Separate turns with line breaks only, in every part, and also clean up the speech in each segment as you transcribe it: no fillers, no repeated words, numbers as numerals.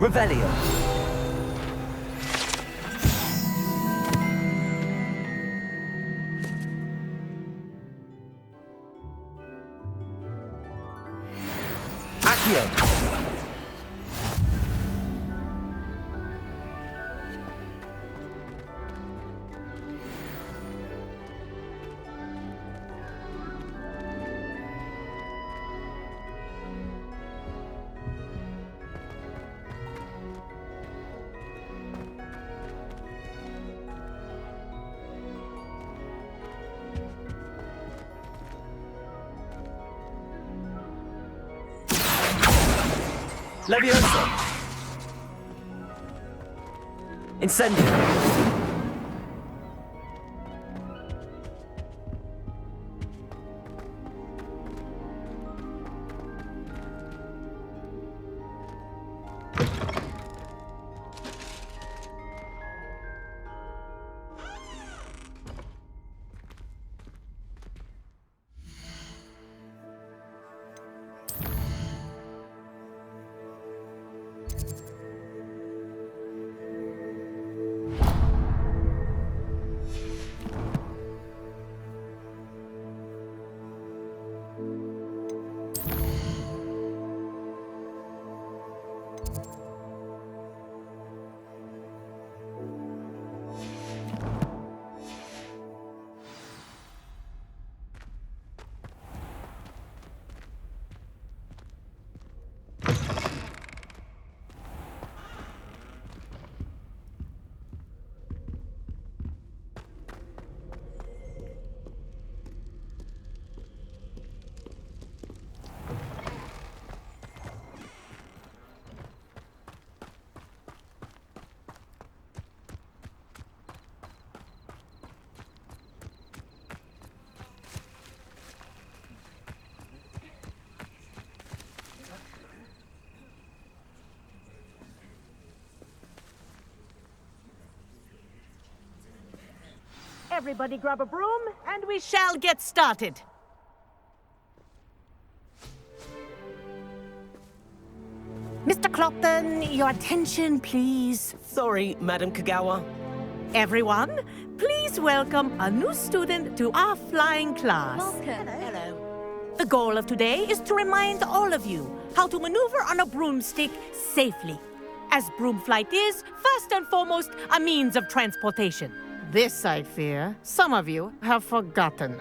Revelio. Accio. Levioso! Incendio!
Everybody grab a broom, and we shall get started. Mr. Clopton, your attention, please.
Sorry, Madam Kagawa.
Everyone, please welcome a new student to our flying class.
Welcome. Hello.
The goal of today is to remind all of you how to maneuver on a broomstick safely, as broom flight is, first and foremost, a means of transportation. This, I fear, some of you have forgotten.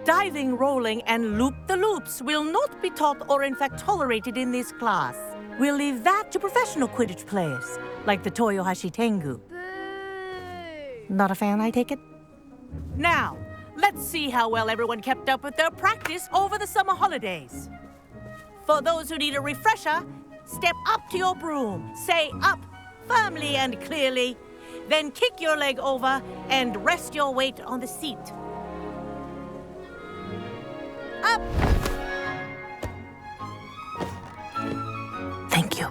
Diving, rolling, and loop-the-loops will not be taught or in fact tolerated in this class. We'll leave that to professional Quidditch players, like the Toyohashi Tengu.
Boo!
Not a fan, I take it? Now, let's see how well everyone kept up with their practice over the summer holidays. For those who need a refresher, step up to your broom, say up firmly and clearly, then kick your leg over and rest your weight on the seat. Up! Thank you.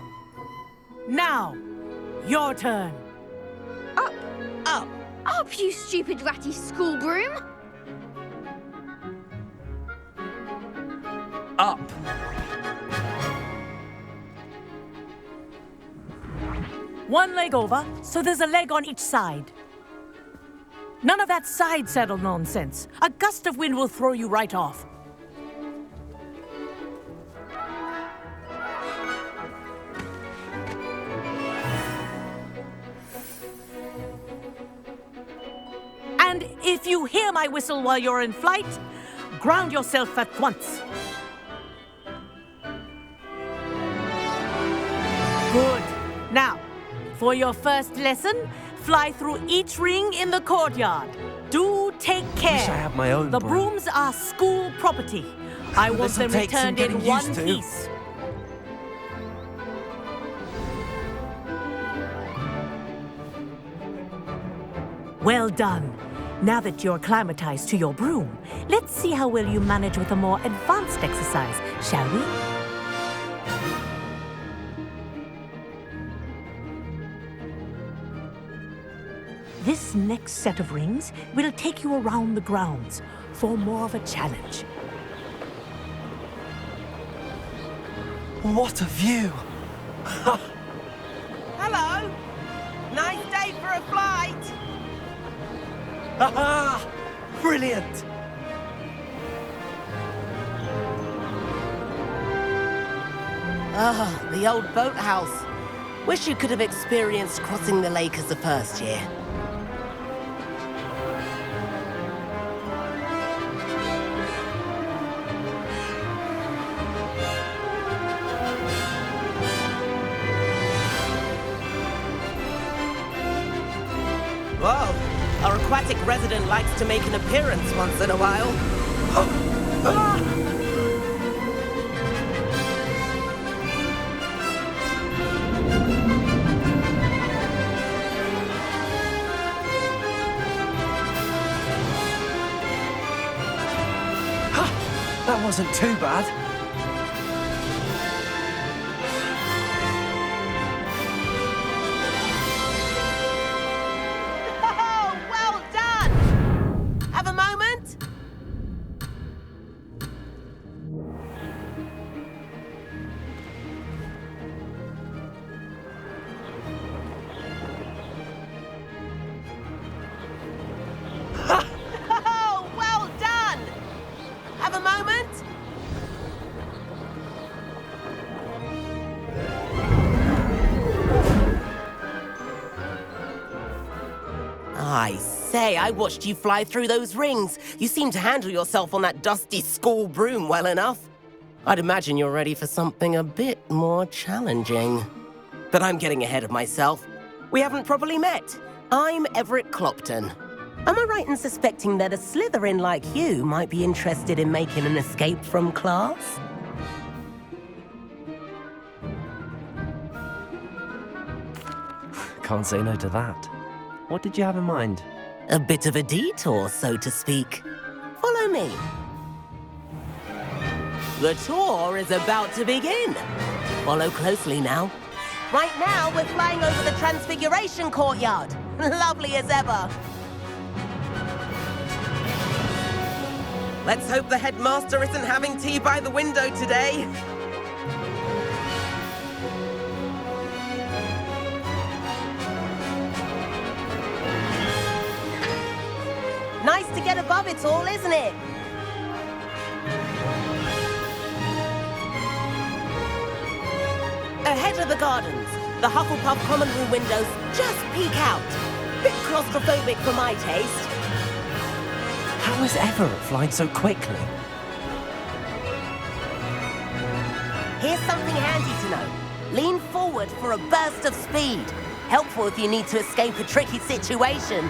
Now, your turn.
Up!
Up!
Up, you stupid ratty school broom!
Up!
One leg over, so there's a leg on each side. None of that side saddle nonsense. A gust of wind will throw you right off. And if you hear my whistle while you're in flight, ground yourself at once. Good. Now, for your first lesson, fly through each ring in the courtyard. Do take care.
Wish I had my own
The
broom.
brooms are school property. I want
This'll
them
take some
returned in
getting
one
used to.
piece. Well done. Now that you're acclimatized to your broom, let's see how well you manage with a more advanced exercise, shall we? This next set of rings will take you around the grounds for more of a challenge.
What a view!
Hello! Nice day for a flight!
Haha! Brilliant!
Ah, the old boathouse. Wish you could have experienced crossing the lake as the first year.
Whoa! Our aquatic resident likes to make an appearance once in a while.
That wasn't too bad.
Oh, well done! Have a moment? Oh, well done! Have a moment? I say, I watched you fly through those rings. You seem to handle yourself on that dusty school broom well enough. I'd imagine you're ready for something a bit more challenging. But I'm getting ahead of myself. We haven't properly met. I'm Everett Clopton. Am I right in suspecting that a Slytherin like you might be interested in making an escape from class?
Can't say no to that. What did you have in mind?
A bit of a detour, so to speak. Follow me. The tour is about to begin. Follow closely now. Right now, we're flying over the Transfiguration Courtyard. Lovely as ever. Let's hope the headmaster isn't having tea by the window today. Nice to get above it all, isn't it? Ahead of the gardens, the Hufflepuff common room windows just peek out. Bit claustrophobic for my taste.
How is Everett flying so quickly?
Here's something handy to know. Lean forward for a burst of speed. Helpful if you need to escape a tricky situation.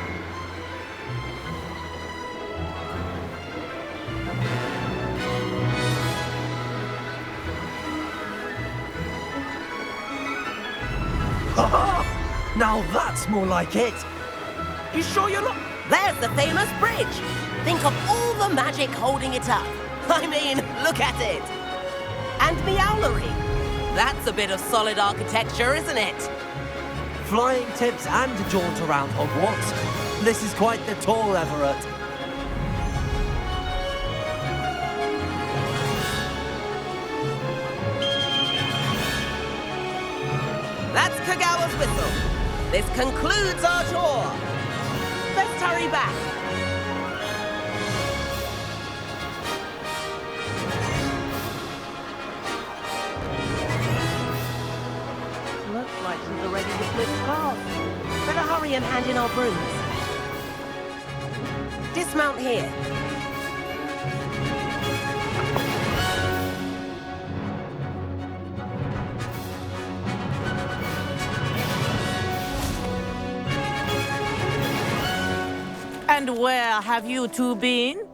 Now that's more like it.
You sure you're not? There's the famous bridge. Think of all the magic holding it up. I mean, look at it. And Meowlery. That's a bit of solid architecture, isn't it?
Flying tips and a jaunt around Hogwarts. This is quite the tour, Everett.
That's Kagawa's whistle. This concludes our tour. Let's hurry back. Looks like she's already dismissed class. Better hurry and hand in our brooms. Dismount here.
And where have you two been?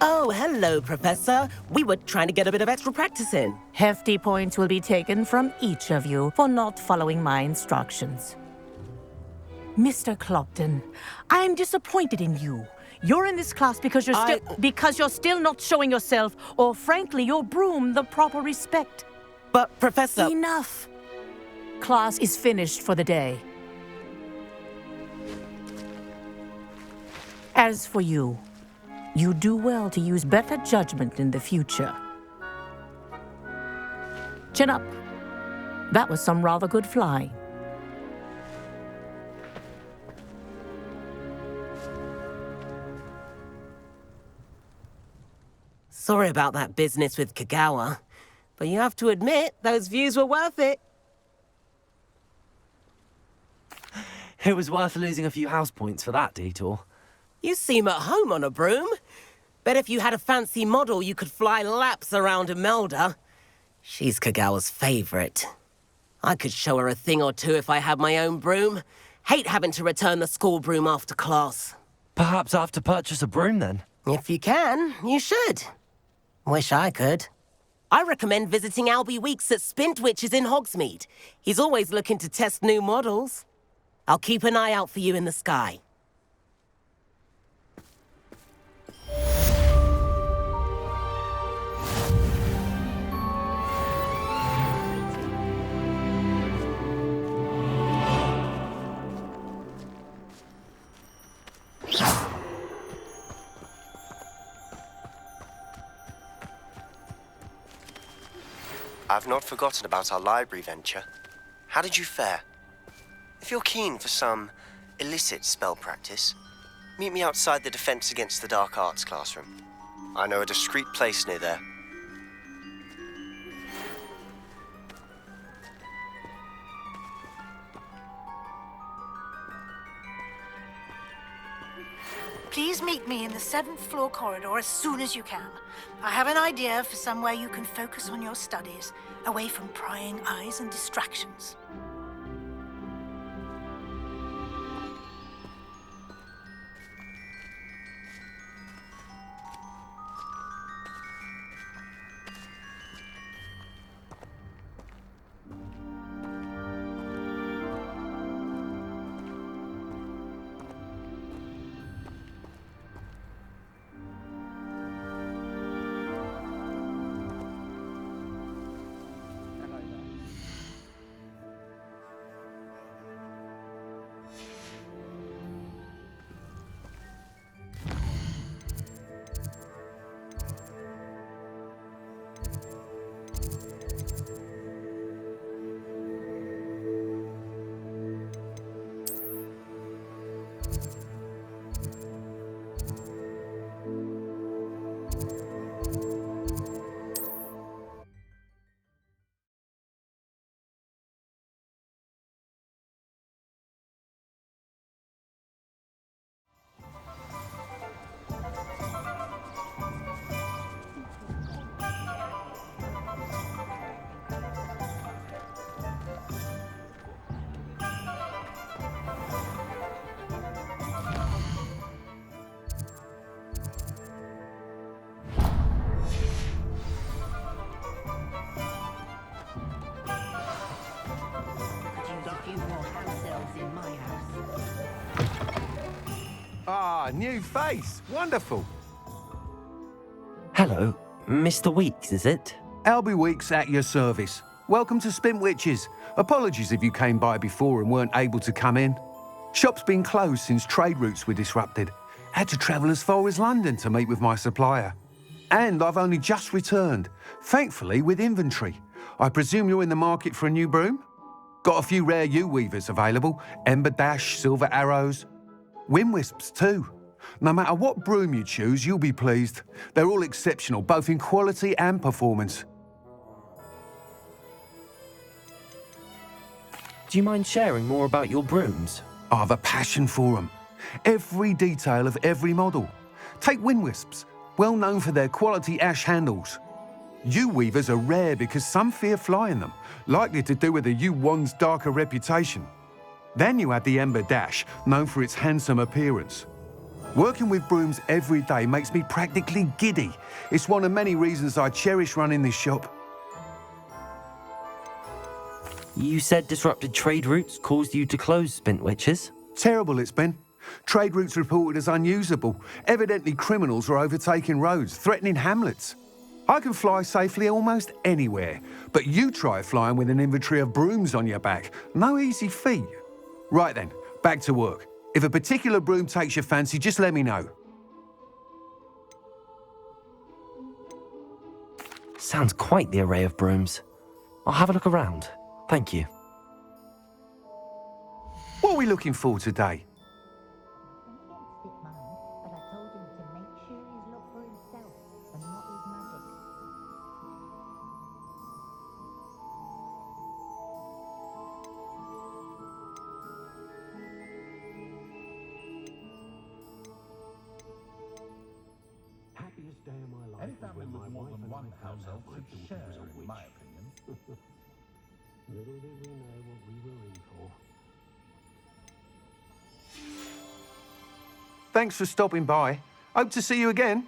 Oh, hello, Professor. We were trying to get a bit of extra practice in.
Hefty points will be taken from each of you for not following my instructions. Mr. Clopton, I'm disappointed in you. You're in this class because you're still not showing yourself, or frankly, your broom the proper respect.
But, Professor...
Enough. Class is finished for the day. As for you, you do well to use better judgment in the future. Chin up. That was some rather good flying.
Sorry about that business with Kagawa, but you have to admit, those views were worth it.
It was worth losing a few house points for that detour.
You seem at home on a broom. Bet if you had a fancy model, you could fly laps around Imelda. She's Kagawa's favorite. I could show her a thing or two if I had my own broom. Hate having to return the school broom after class.
Perhaps I have to purchase a broom then.
If you can, you should. Wish I could. I recommend visiting Albie Weeks at Spintwitches in Hogsmeade. He's always looking to test new models. I'll keep an eye out for you in the sky.
I've not forgotten about our library venture. How did you fare? If you're keen for some illicit spell practice, meet me outside the Defense Against the Dark Arts classroom. I know a discreet place near there.
Please meet me in the 7th floor corridor as soon as you can. I have an idea for somewhere you can focus on your studies, away from prying eyes and distractions.
Ah, new face. Wonderful.
Hello, Mr. Weeks, is it?
Albie Weeks at your service. Welcome to Spintwitches. Apologies if you came by before and weren't able to come in. Shop's been closed since trade routes were disrupted. Had to travel as far as London to meet with my supplier. And I've only just returned, thankfully with inventory. I presume you're in the market for a new broom? Got a few rare U-weavers available, Ember Dash, Silver Arrows. Wind Wisps too. No matter what broom you choose, you'll be pleased. They're all exceptional, both in quality and performance.
Do you mind sharing more about your brooms?
I have a passion for them. Every detail of every model. Take Wind Wisps, well known for their quality ash handles. U-weavers are rare because some fear flying them, likely to do with the U-wand's darker reputation. Then you add the Ember Dash, known for its handsome appearance. Working with brooms every day makes me practically giddy. It's one of many reasons I cherish running this shop.
You said disrupted trade routes caused you to close Spintwitches?
Terrible it's been. Trade routes reported as unusable. Evidently criminals are overtaking roads, threatening hamlets. I can fly safely almost anywhere, but you try flying with an inventory of brooms on your back. No easy feat. Right then, back to work. If a particular broom takes your fancy, just let me know.
Sounds quite the array of brooms. I'll have a look around. Thank you.
What are we looking for today?
Happiest day of my life was when my wife and I found out my daughter was a witch. My opinion. Little did we know what we were in for.
Thanks for stopping by. Hope to see you again.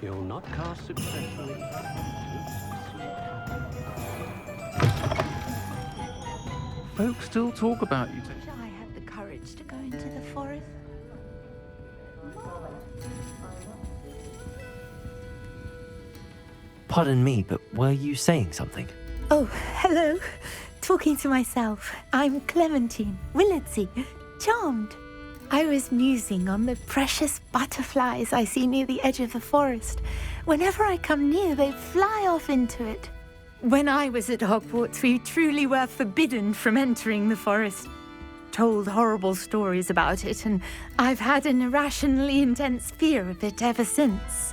You'll not cast successfully.
Folks still talk about you.
Wish I had the courage to go into the forest.
Pardon me, but were you saying something?
Oh, hello. Talking to myself. I'm Clementine Willardsey. Charmed. I was musing on the precious butterflies I see near the edge of the forest. Whenever I come near, they fly off into it. When I was at Hogwarts, we truly were forbidden from entering the forest. Told horrible stories about it, and I've had an irrationally intense fear of it ever since.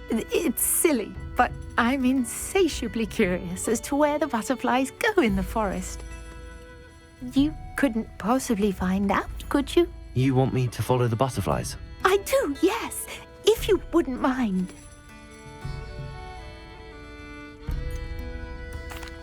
It's silly, but I'm insatiably curious as to where the butterflies go in the forest. You couldn't possibly find out, could you?
You want me to follow the butterflies?
I do, yes, if you wouldn't mind.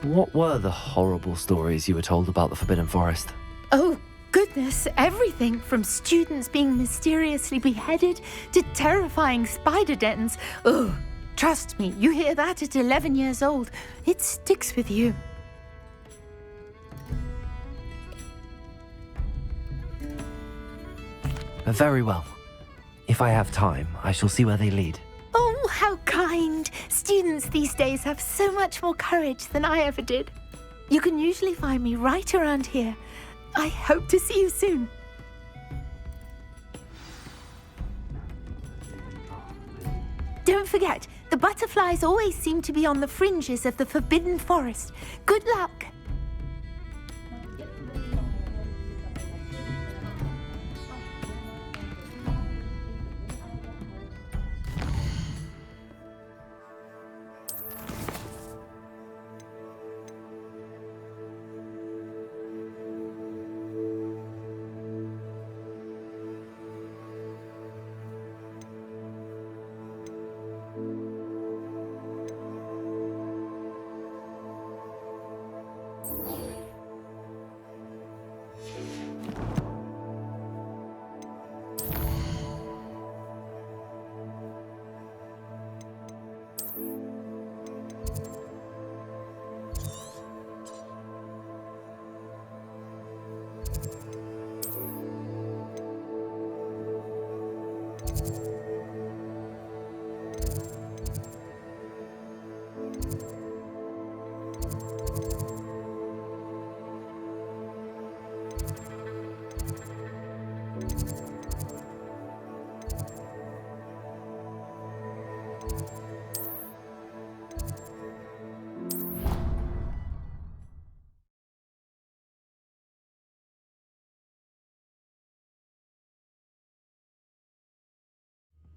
What were the horrible stories you were told about the Forbidden Forest?
Oh, goodness, everything from students being mysteriously beheaded to terrifying spider dens. Oh, trust me, you hear that at 11 years old, it sticks with you.
Very well. If I have time, I shall see where they lead.
Oh, how kind! Students these days have so much more courage than I ever did. You can usually find me right around here. I hope to see you soon. Don't forget, the butterflies always seem to be on the fringes of the Forbidden Forest. Good luck!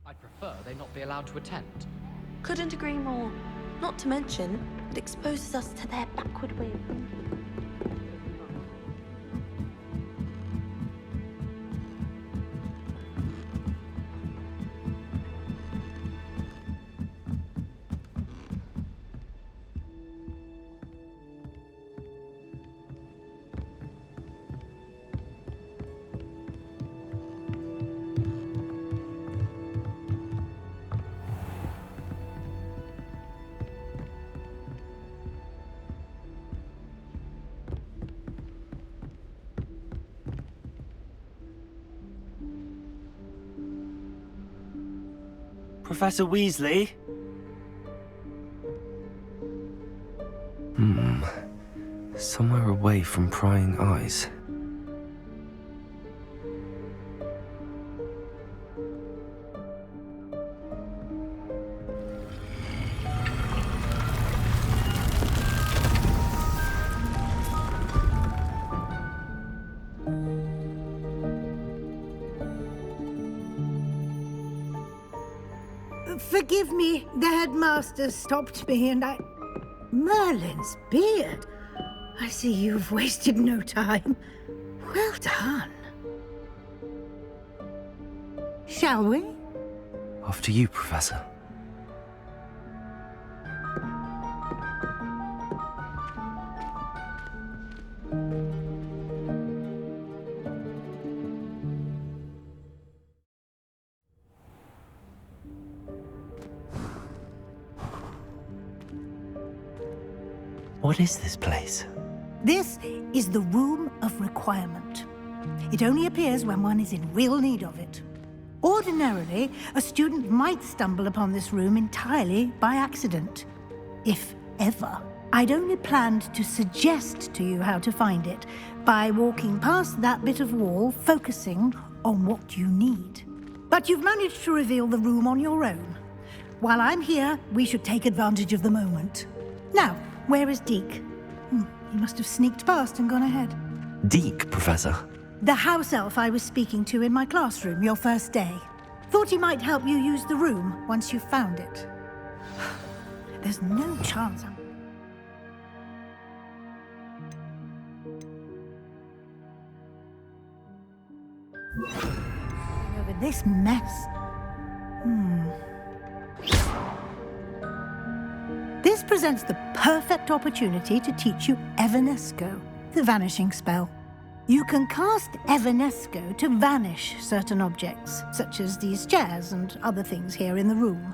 I'd prefer they not be allowed to attend.
Couldn't agree more. Not to mention, it exposes us to their backward way of thinking.
Professor Weasley?
Somewhere away from prying eyes.
Forgive me, the headmaster stopped me and I... Merlin's beard. I see you've wasted no time. Well done. Shall we?
After you, Professor.
What is this place?
This is the Room of Requirement. It only appears when one is in real need of it. Ordinarily, a student might stumble upon this room entirely by accident, if ever. I'd only planned to suggest to you how to find it by walking past that bit of wall, focusing on what you need. But you've managed to reveal the room on your own. While I'm here, we should take advantage of the moment. Now, where is Deke? He must have sneaked past and gone ahead.
Deke, Professor.
The house elf I was speaking to in my classroom your first day. Thought he might help you use the room once you found it. There's no chance I'm... over this mess. This presents the perfect opportunity to teach you Evanesco, the vanishing spell. You can cast Evanesco to vanish certain objects, such as these chairs and other things here in the room.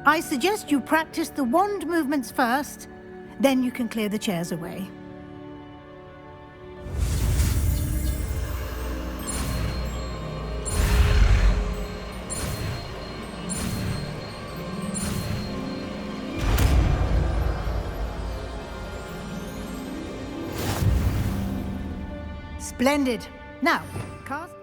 I suggest you practice the wand movements first, then you can clear the chairs away. Splendid. Now, cast...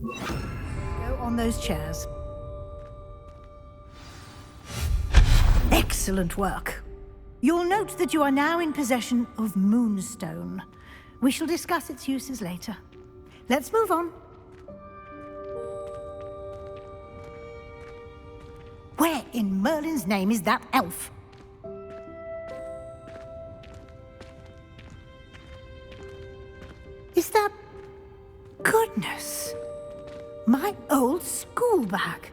Go on those chairs. Excellent work. You'll note that you are now in possession of Moonstone. We shall discuss its uses later. Let's move on. Where in Merlin's name is that elf? Is that... Goodness! My old school bag.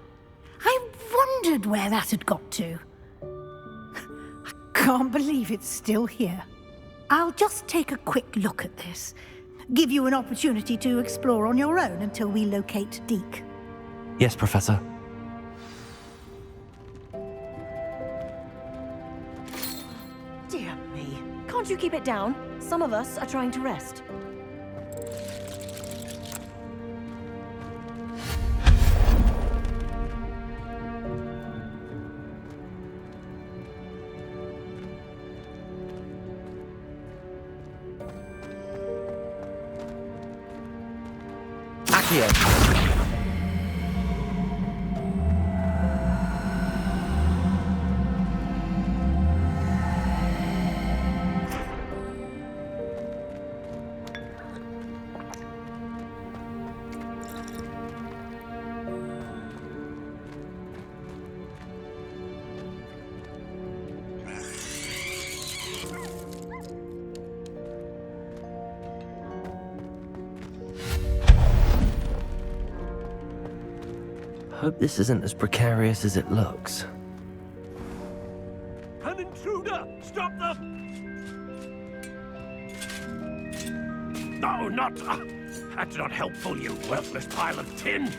I wondered where that had got to. I can't believe it's still here. I'll just take a quick look at this. Give you an opportunity to explore on your own until we locate Deke.
Yes, Professor.
Dear me. Can't you keep it down? Some of us are trying to rest.
Accio.
Hope this isn't as precarious as it looks.
An intruder! Stop them! No, not... that's not helpful, you worthless pile of tin!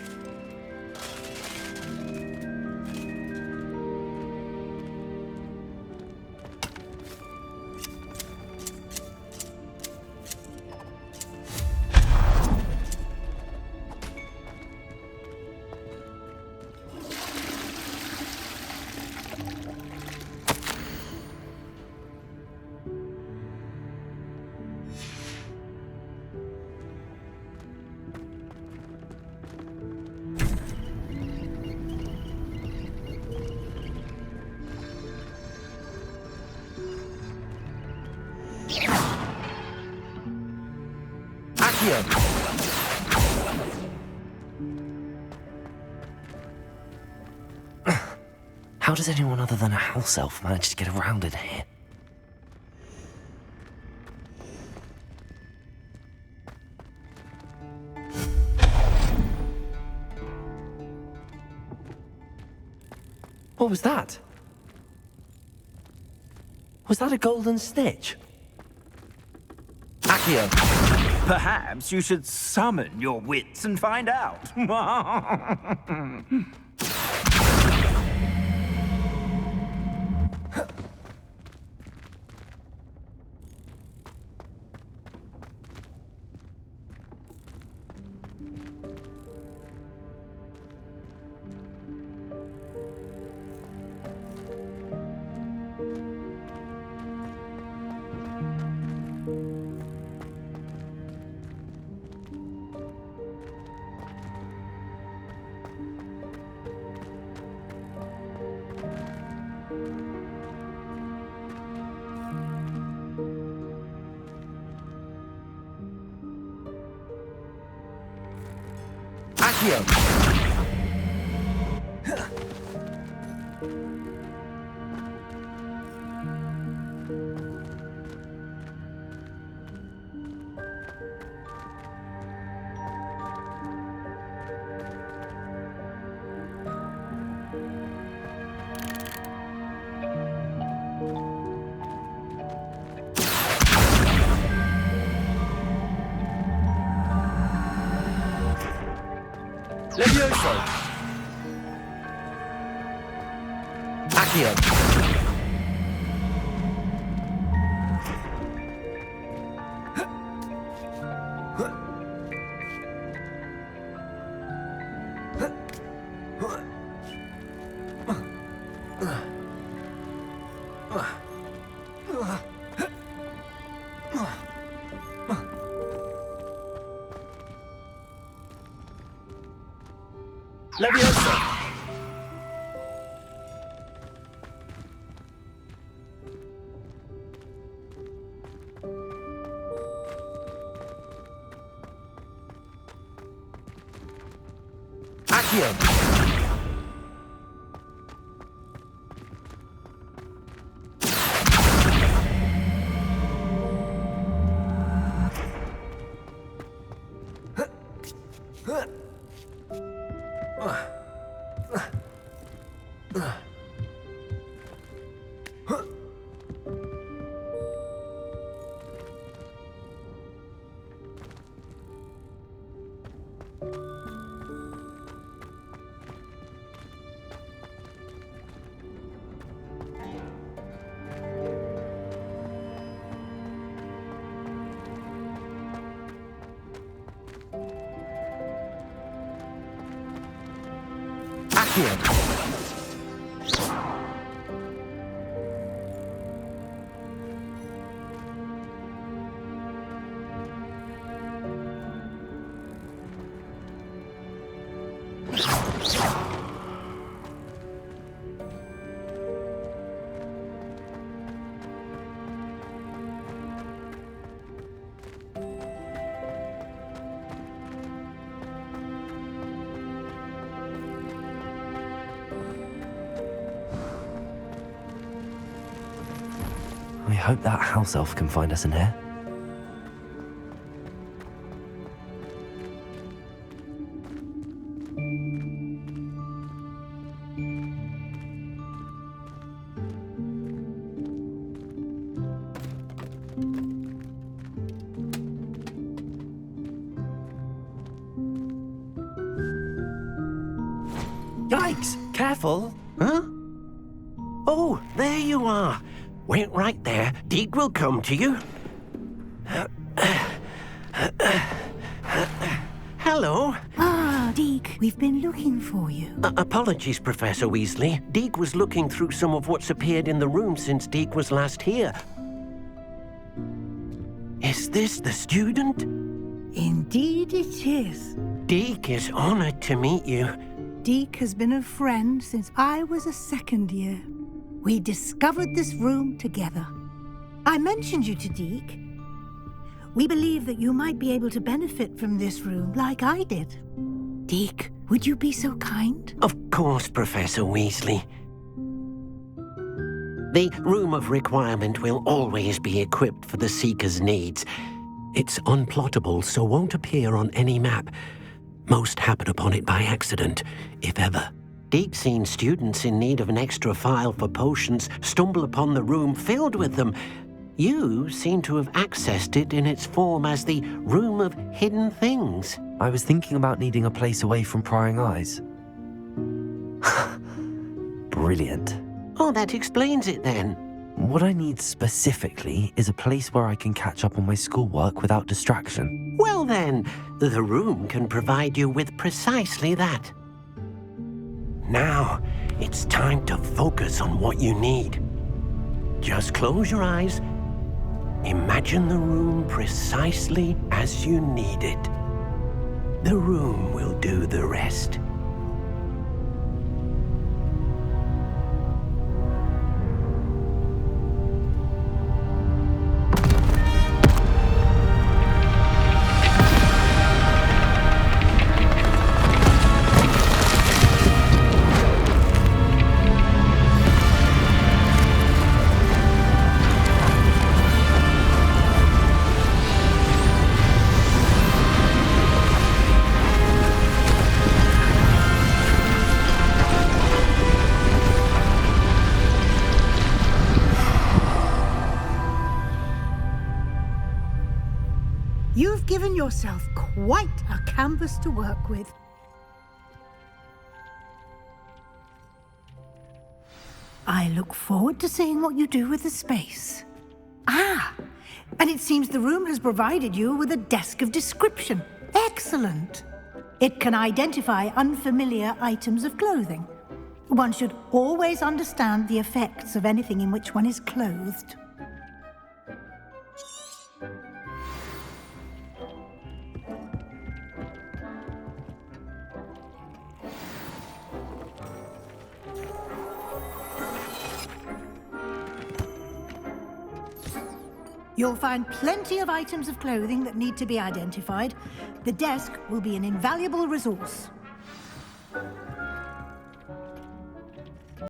How does anyone other than a house elf manage to get around in here? What was that? Was that a golden snitch? Accio!
Perhaps you should summon your wits and find out.
Levioso! Accio! Levioso! Accio! I hope that house elf can find us in here.
Yikes! Careful! Huh? Oh, there you are. Wait right there. Deek will come to you. Hello.
Ah, Deek, we've been looking for you.
Apologies, Professor Weasley. Deek was looking through some of what's appeared in the room since Deek was last here. Is this the student?
Indeed it is.
Deek is honored to meet you.
Deek has been a friend since I was a second year. We discovered this room together. I mentioned you to Deek. We believe that you might be able to benefit from this room like I did. Deke, would you be so kind?
Of course, Professor Weasley. The Room of Requirement will always be equipped for the Seeker's needs. It's unplottable, so won't appear on any map. Most happen upon it by accident, if ever. Deke's seen students in need of an extra file for potions stumble upon the room filled with them. You seem to have accessed it in its form as the Room of Hidden Things.
I was thinking about needing a place away from prying eyes. Brilliant.
Oh, that explains it then.
What I need specifically is a place where I can catch up on my schoolwork without distraction.
Well then, the room can provide you with precisely that. Now, it's time to focus on what you need. Just close your eyes. Imagine the room precisely as you need it. The room will do the rest.
You've given yourself quite a canvas to work with. I look forward to seeing what you do with the space. Ah, and it seems the room has provided you with a desk of description. Excellent. It can identify unfamiliar items of clothing. One should always understand the effects of anything in which one is clothed. You'll find plenty of items of clothing that need to be identified. The desk will be an invaluable resource.